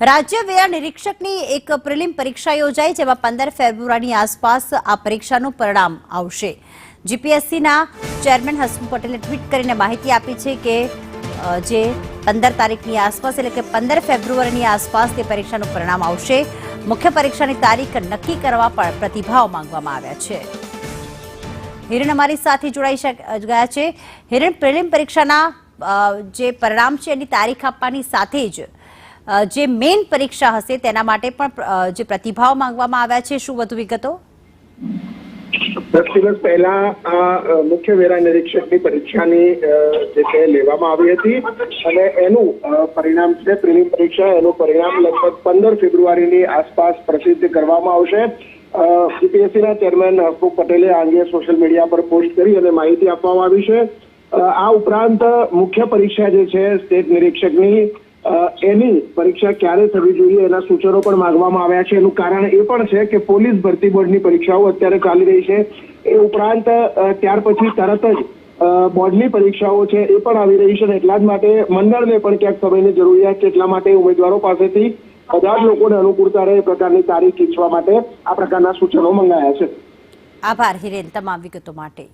રાજ્ય વ્યય નિરીક્ષકની એક પ્રિલિમ પરીક્ષા યોજાઈ, જેમાં 15 ફેબ્રુઆરીની આસપાસ આ પરીક્ષાનું પરિણામ આવશે. જીપીએસસીના ચેરમેન હસમુખ પટેલે ટ્વીટ કરીને માહિતી આપી છે કે જે 15 તારીખની આસપાસ એટલે કે 15 ફેબ્રુઆરીની આસપાસ તે પરીક્ષાનું પરિણામ આવશે. મુખ્ય પરીક્ષાની તારીખ નક્કી કરવા પણ પ્રતિભાવ માંગવામાં આવ્યા છે. હિરેન અમારી સાથે જોડાઈ ગયા છે. હિરેન, પ્રિલિમ પરીક્ષાના જે પરિણામ છે એની તારીખ આપવાની સાથે જ જે મેઇન પરીક્ષા હશે તેના માટે પણ જે પ્રતિભાવ માંગવામાં આવ્યા છે, શું વધુ વિગતો? 10 દિવસ પહેલા આ મુખ્ય વેરા નિરીક્ષકની પરીક્ષાની જે છે લેવામાં આવી હતી અને એનું પરિણામ છે પ્રિલિમ પરીક્ષા, એનું પરિણામ લગભગ 15 ફેબ્રુઆરીની આસપાસ પ્રસિદ્ધ કરવામાં આવશે. જીપીએસસીના ચેરમેન હસમુખ પટેલે આ અંગે સોશિયલ મીડિયા પર પોસ્ટ કરી અને માહિતી આપવામાં આવી છે. આ ઉપરાંત મુખ્ય પરીક્ષા જે છે સ્ટેટ નિરીક્ષકની એની પરીક્ષા ક્યારે થવી જોઈએ એના સૂચનો પણ માંગવામાં આવ્યા છે. એનું કારણ એ પણ છે કે પોલીસ ભરતી બોર્ડની પરીક્ષાઓ અત્યારે ચાલી રહી છે. એ ઉપરાંત ત્યાર પછી તરત જ બોર્ડની પરીક્ષાઓ છે એ પણ આવી રહી છે અને એટલા જ માટે મંડળને પણ ક્યાંક સમયની જરૂરિયાત છે. એટલા માટે ઉમેદવારો પાસેથી બધા જ લોકોને અનુકૂળતા રહે એ પ્રકારની તારીખ ઈચ્છવા માટે આ પ્રકારના સૂચનો મંગાયા છે. આભાર હિરેન તમામ વિગતો માટે.